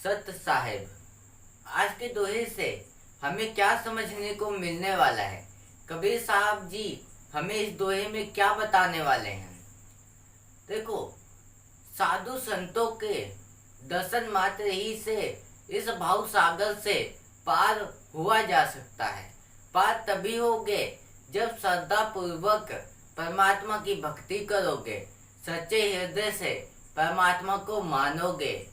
सत साहेब। आज के दोहे से हमें क्या समझने को मिलने वाला है? कबीर साहब जी हमें इस दोहे में क्या बताने वाले हैं? देखो, साधु संतों के दर्शन मात्र ही से इस भाव सागर से पार हुआ जा सकता है। पार तभी होगे जब श्रद्धा पूर्वक परमात्मा की भक्ति करोगे, सच्चे हृदय से परमात्मा को मानोगे,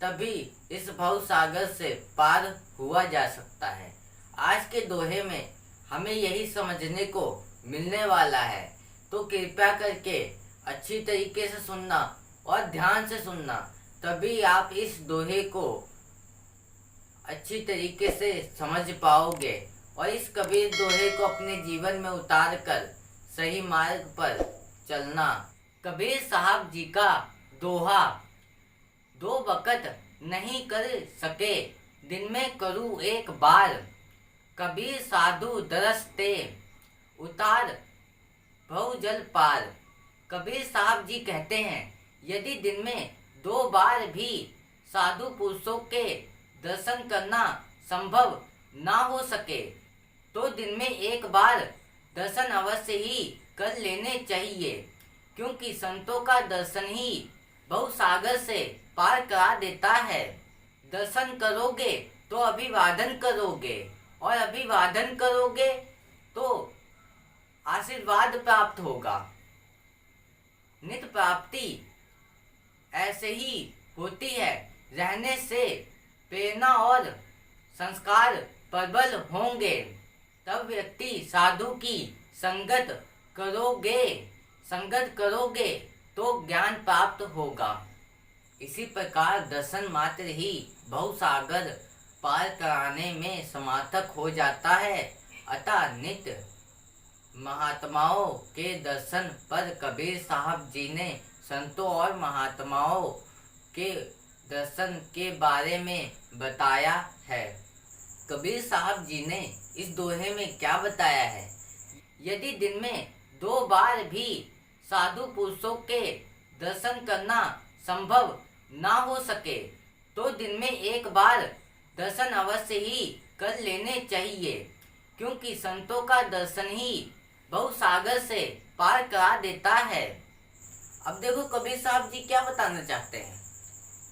तभी इस भव सागर से पार हुआ जा सकता है। आज के दोहे में हमें यही समझने को मिलने वाला है, तो कृपया करके अच्छी तरीके से सुनना और ध्यान से सुनना, तभी आप इस दोहे को अच्छी तरीके से समझ पाओगे और इस कबीर दोहे को अपने जीवन में उतार कर सही मार्ग पर चलना। कबीर साहब जी का दोहा, दो वक़्त नहीं कर सके, दिन में करूँ एक बार, कबीर साधु दरसते, उतार भव जल पार। कबीर साहब जी कहते हैं, यदि दिन में 2 बार भी साधु पुरुषों के दर्शन करना संभव ना हो सके, तो दिन में एक बार दर्शन अवश्य ही कर लेने चाहिए, क्योंकि संतों का दर्शन ही भव सागर से पार करा देता है। दर्शन करोगे तो अभिवादन करोगे, और अभिवादन करोगे तो आशीर्वाद प्राप्त होगा। नित्य प्राप्ति ऐसे ही होती है, रहने से प्रेरणा और संस्कार प्रबल होंगे, तब व्यक्ति साधु की संगत करोगे तो ज्ञान प्राप्त होगा। इसी प्रकार दर्शन मात्र ही भव सागर पार कराने में समर्थक हो जाता है। अतः नित्य महात्माओं के दर्शन पर कबीर साहब जी ने संतों और महात्माओं के दर्शन के बारे में बताया है। कबीर साहब जी ने इस दोहे में क्या बताया है? यदि दिन में 2 बार भी साधु पुरुषों के दर्शन करना संभव ना हो सके, तो दिन में एक बार दर्शन अवश्य ही कर लेने चाहिए, क्योंकि संतों का दर्शन ही भव सागर से पार करा देता है। अब देखो कबीर साहब जी क्या बताना चाहते हैं।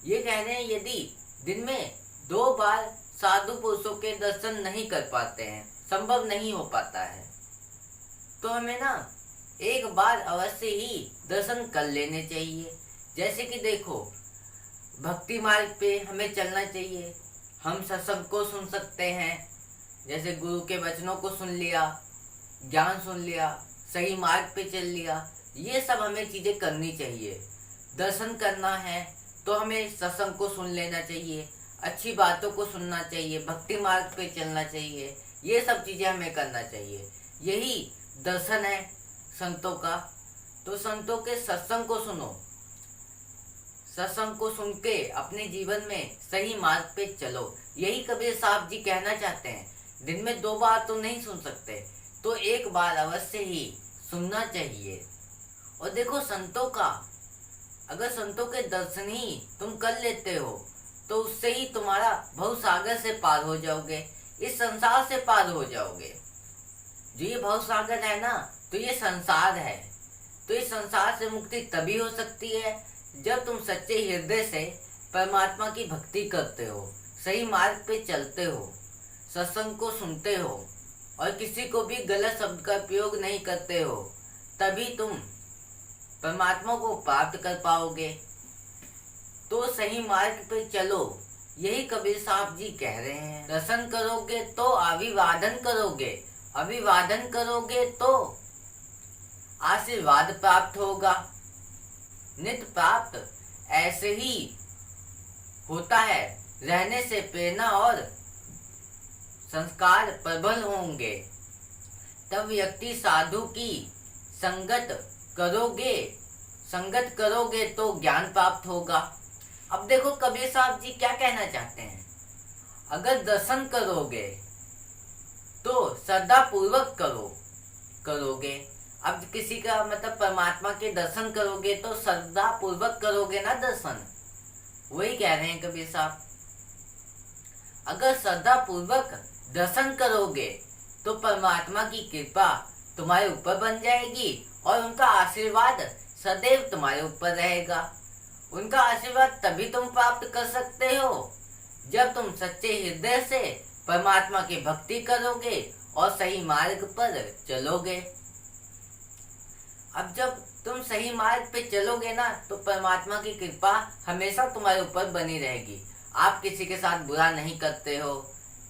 ये कह रहे हैं, यदि दिन में 2 बार साधु पुरुषों के दर्शन नहीं कर पाते हैं, संभव नहीं हो पाता है, तो हमें ना एक बार अवश्य ही दर्शन कर लेने चाहिए। जैसे कि देखो, भक्ति मार्ग पे हमें चलना चाहिए। हम सत्संग को सुन सकते हैं, जैसे गुरु के वचनों को सुन लिया, ज्ञान सुन लिया, सही मार्ग पे चल लिया, ये सब हमें चीज़ें करनी चाहिए। दर्शन करना है तो हमें सत्संग को सुन लेना चाहिए, अच्छी बातों को सुनना चाहिए, भक्ति मार्ग पे चलना चाहिए, ये सब चीज़ें हमें करना चाहिए। यही दर्शन है संतों का। तो संतों के सत्संग को सुनो, सत्संग को सुन के अपने जीवन में सही मार्ग पे चलो। यही कबीर साहब जी कहना चाहते हैं। दिन में 2 बार तो नहीं सुन सकते, तो एक बार अवश्य ही सुनना चाहिए। और देखो, संतों का, अगर संतों के दर्शन ही तुम कर लेते हो, तो उससे ही तुम्हारा भव सागर से पार हो जाओगे, इस संसार से पार हो जाओगे। जो ये भव सागर है ना, तो ये संसार है। तो इस संसार से मुक्ति तभी हो सकती है जब तुम सच्चे हृदय से परमात्मा की भक्ति करते हो, सही मार्ग पे चलते हो, सत्संग को सुनते हो और किसी को भी गलत शब्द का प्रयोग नहीं करते हो, तभी तुम परमात्मा को प्राप्त कर पाओगे। तो सही मार्ग पे चलो, यही कबीर साहब जी कह रहे हैं। दर्शन करोगे तो अभिवादन करोगे, अभिवादन करोगे तो आशीर्वाद प्राप्त होगा। नित्य प्राप्त ऐसे ही होता है, रहने से प्रेरणा और संस्कार प्रबल होंगे, तब व्यक्ति साधु की संगत करोगे तो ज्ञान प्राप्त होगा। अब देखो कबीर साहब जी क्या कहना चाहते हैं। अगर दर्शन करोगे तो श्रद्धा पूर्वक करोगे। अब किसी का मतलब परमात्मा के दर्शन करोगे तो श्रद्धा पूर्वक करोगे ना दर्शन, वही कह रहे हैं कबीर साहब। अगर श्रद्धा पूर्वक दर्शन करोगे तो परमात्मा की कृपा तुम्हारे ऊपर बन जाएगी और उनका आशीर्वाद सदैव तुम्हारे ऊपर रहेगा। उनका आशीर्वाद तभी तुम प्राप्त कर सकते हो जब तुम सच्चे हृदय से परमात्मा की भक्ति करोगे और सही मार्ग पर चलोगे। अब जब तुम सही मार्ग पे चलोगे ना तो परमात्मा की कृपा हमेशा तुम्हारे ऊपर बनी रहेगी। आप किसी के साथ बुरा नहीं करते हो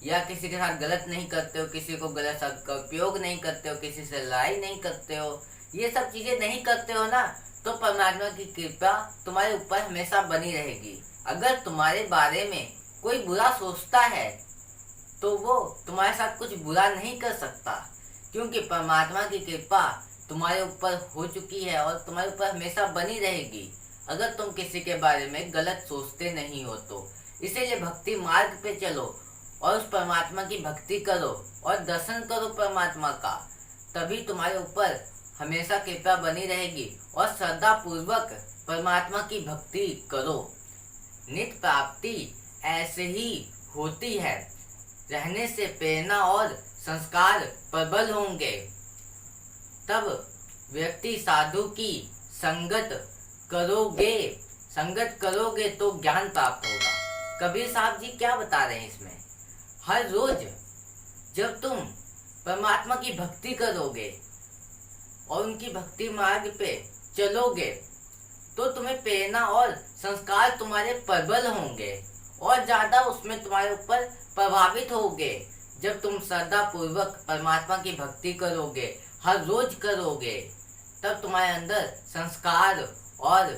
या किसी के साथ गलत नहीं करते हो, किसी को गलत शब्द का उपयोग नहीं करते हो, किसी से लड़ाई नहीं करते हो, ये सब चीजें नहीं करते हो ना, तो परमात्मा की कृपा तुम्हारे ऊपर हमेशा बनी रहेगी। अगर तुम्हारे बारे में कोई बुरा सोचता है तो वो तुम्हारे साथ कुछ बुरा नहीं कर सकता, क्योंकि परमात्मा की कृपा तुम्हारे ऊपर हो चुकी है और तुम्हारे ऊपर हमेशा बनी रहेगी अगर तुम किसी के बारे में गलत सोचते नहीं हो तो। इसीलिए भक्ति मार्ग पे चलो और उस परमात्मा की भक्ति करो और दर्शन करो परमात्मा का, तभी तुम्हारे ऊपर हमेशा कृपा बनी रहेगी। और श्रद्धा पूर्वक परमात्मा की भक्ति करो। नित्य प्राप्ति ऐसे ही होती है, रहने से प्रेरणा और संस्कार प्रबल होंगे। तब व्यक्ति साधु की संगत करोगे तो ज्ञान प्राप्त होगा। कबीर साहब जी क्या बता रहे हैं इसमें, हर रोज जब तुम परमात्मा की भक्ति करोगे और उनकी भक्ति मार्ग पे चलोगे तो तुम्हें प्रेरणा और संस्कार तुम्हारे प्रबल होंगे और ज्यादा उसमें तुम्हारे ऊपर प्रभावित होगे। जब तुम श्रद्धा पूर्वक परमात्मा की भक्ति करोगे, हर रोज करोगे, तब तुम्हारे अंदर संस्कार और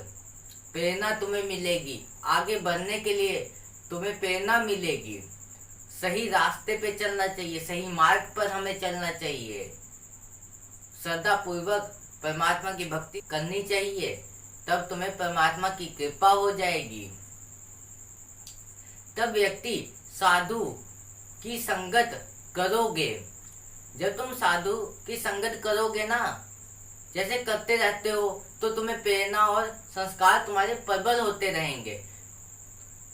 प्रेरणा तुम्हें मिलेगी। आगे बढ़ने के लिए तुम्हें प्रेरणा मिलेगी। सही रास्ते पे चलना चाहिए, सही मार्ग पर हमें चलना चाहिए। श्रद्धा पूर्वक परमात्मा की भक्ति करनी चाहिए, तब तुम्हें परमात्मा की कृपा हो जाएगी। तब व्यक्ति साधु की संगत करोगे। जब तुम साधु की संगत करोगे ना, जैसे करते रहते हो, तो तुम्हें प्रेरणा और संस्कार तुम्हारे प्रबल होते रहेंगे।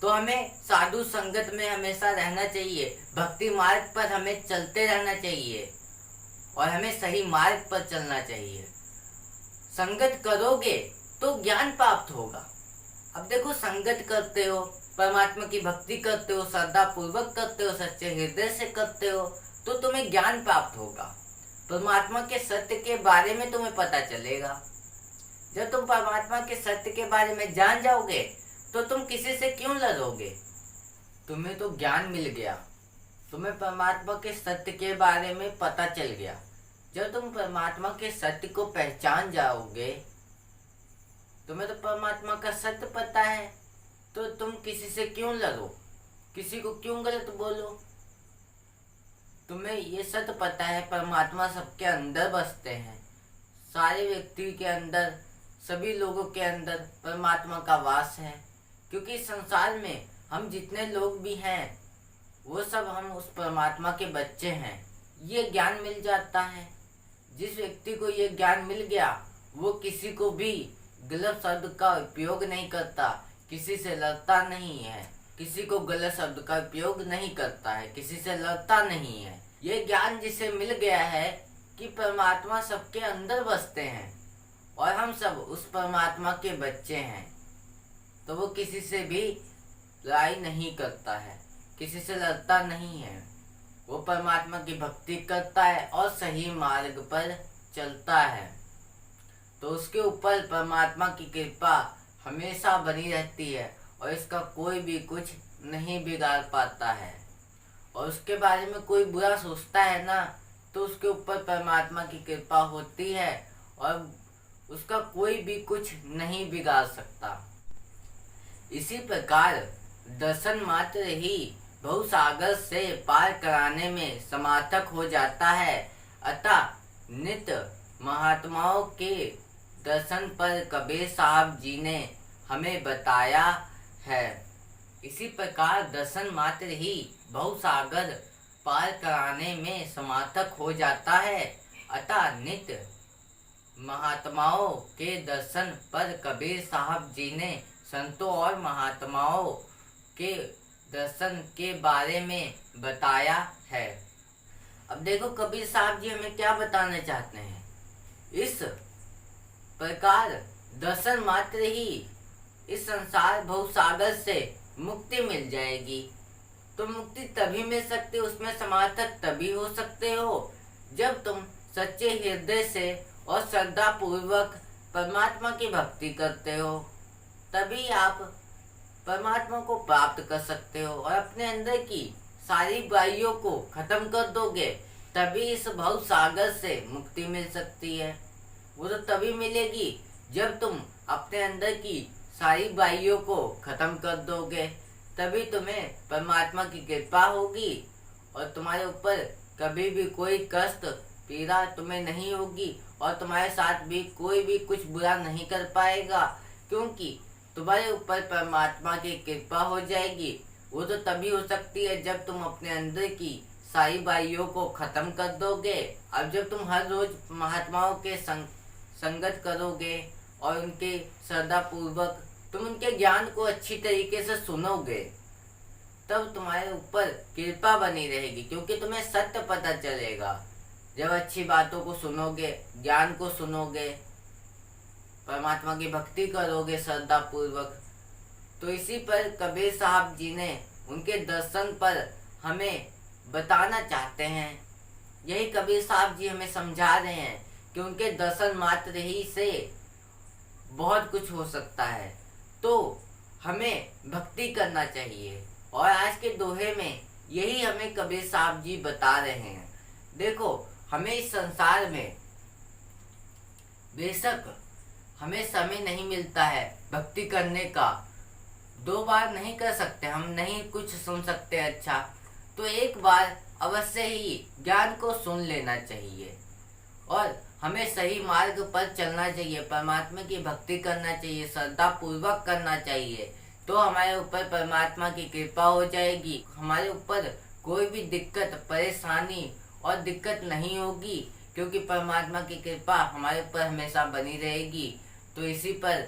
तो हमें साधु संगत में हमेशा रहना चाहिए, भक्ति मार्ग पर हमें चलते रहना चाहिए और हमें सही मार्ग पर चलना चाहिए। संगत करोगे तो ज्ञान प्राप्त होगा। अब देखो, संगत करते हो, परमात्मा की भक्ति करते हो, श्रद्धा पूर्वक करते हो, सच्चे हृदय से करते हो, तो तुम्हें ज्ञान प्राप्त होगा। परमात्मा के सत्य के बारे में तुम्हें पता चलेगा। जब तुम परमात्मा के सत्य के बारे में जान जाओगे तो तुम किसी से क्यों लड़ोगे। तुम्हें तो ज्ञान मिल गया, तुम्हें परमात्मा के सत्य के बारे में पता चल गया। जब तुम परमात्मा के सत्य को पहचान जाओगे, तुम्हें तो परमात्मा का सत्य पता है, तो तुम किसी से क्यों लड़ो, किसी को क्यों गलत बोलो। तुम्हें ये सत्य पता है परमात्मा सबके अंदर बसते हैं। सारे व्यक्ति के अंदर, सभी लोगों के अंदर परमात्मा का वास है, क्योंकि संसार में हम जितने लोग भी हैं वो सब हम उस परमात्मा के बच्चे हैं। ये ज्ञान मिल जाता है। जिस व्यक्ति को ये ज्ञान मिल गया वो किसी को भी गलत शब्द का उपयोग नहीं करता, किसी से लड़ता नहीं है, किसी को गलत शब्द का उपयोग नहीं करता है, किसी से लड़ता नहीं है। ये ज्ञान जिसे मिल गया है कि परमात्मा सबके अंदर बसते हैं और हम सब उस परमात्मा के बच्चे हैं, तो वो किसी से भी लड़ाई नहीं करता है, किसी से लड़ता नहीं है। वो परमात्मा की भक्ति करता है और सही मार्ग पर चलता है, तो उसके ऊपर परमात्मा की कृपा हमेशा बनी रहती है और इसका कोई भी कुछ नहीं बिगाड़ पाता है। और उसके बारे में कोई बुरा सोचता है ना, तो उसके ऊपर परमात्मा की कृपा होती है और उसका कोई भी कुछ नहीं बिगाड़ सकता। इसी प्रकार दर्शन मात्र ही भवसागर से पार कराने में समर्थक हो जाता है। अतः नित्य महात्माओं के दर्शन पर कबीर साहब जी ने हमें बताया है। इसी प्रकार दर्शन मात्र ही भवसागर पार कराने में समर्थक हो जाता है। अतः नित्य महात्माओं के दर्शन पर कबीर साहब जी ने संतों और महात्माओं के दर्शन के बारे में बताया है। अब देखो कबीर साहब जी हमें क्या बताना चाहते हैं। इस प्रकार दर्शन मात्र ही इस संसार भवसागर से मुक्ति मिल जाएगी। तो मुक्ति तभी मिल सकती है, उसमें समार्थक तभी हो सकते हो जब तुम सच्चे हृदय से और श्रद्धा पूर्वक परमात्मा की भक्ति करते हो। तभी आप परमात्मा को प्राप्त कर सकते हो और अपने अंदर की सारी बुराइयों को खत्म कर दोगे। तभी इस भव सागर से मुक्ति मिल सकती है। वो तो तभी मिलेगी जब तुम अपने अंदर की सारी बुराइयों को खत्म कर दोगे। तभी तुम्हें परमात्मा की कृपा होगी और तुम्हारे ऊपर कभी भी कोई कष्ट पीड़ा तुम्हें नहीं होगी और तुम्हारे साथ भी कोई भी कुछ बुरा नहीं कर पाएगा, क्योंकि तुम्हारे ऊपर परमात्मा की कृपा हो जाएगी। वो तो तभी हो सकती है जब तुम अपने अंदर की सारी बुराइयों को खत्म कर दोगे। अब जब तुम हर रोज महात्माओं के संगत करोगे और उनके श्रद्धा पूर्वक तुम उनके ज्ञान को अच्छी तरीके से सुनोगे, तब तुम्हारे ऊपर कृपा बनी रहेगी, क्योंकि तुम्हें सत्य पता चलेगा। जब अच्छी बातों को सुनोगे, ज्ञान को सुनोगे, परमात्मा की भक्ति करोगे श्रद्धा पूर्वक। तो इसी पर कबीर साहब जी ने उनके दर्शन पर हमें बताना चाहते हैं। यही कबीर साहब जी हमें समझा रहे हैं कि उनके दर्शन मात्र ही से बहुत कुछ हो सकता है। तो हमें भक्ति करना चाहिए और आज के दोहे में यही हमें कबीर साहब जी बता रहे हैं। देखो हमें इस संसार में बेशक हमें समय नहीं मिलता है भक्ति करने का, 2 बार नहीं कर सकते, हम नहीं कुछ सुन सकते अच्छा, तो एक बार अवश्य ही ज्ञान को सुन लेना चाहिए और हमें सही मार्ग पर चलना चाहिए, परमात्मा की भक्ति करना चाहिए, श्रद्धा पूर्वक करना चाहिए। तो हमारे ऊपर परमात्मा की कृपा हो जाएगी, हमारे ऊपर कोई भी दिक्कत परेशानी और दिक्कत नहीं होगी, क्योंकि परमात्मा की कृपा हमारे ऊपर हमेशा बनी रहेगी। तो इसी पर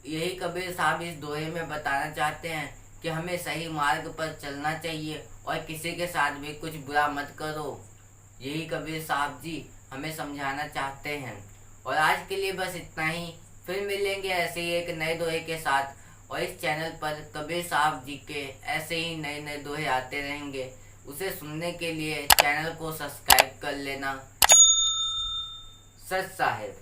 यही कबीर साहब इस दोहे में बताना चाहते हैं कि हमें सही मार्ग पर चलना चाहिए और किसी के साथ भी कुछ बुरा मत करो। यही कबीर साहब जी हमें समझाना चाहते हैं। और आज के लिए बस इतना ही, फिर मिलेंगे ऐसे ही एक नए दोहे के साथ। और इस चैनल पर कबीर साहब जी के ऐसे ही नए नए दोहे आते रहेंगे, उसे सुनने के लिए चैनल को सब्सक्राइब कर लेना। सच साहेब।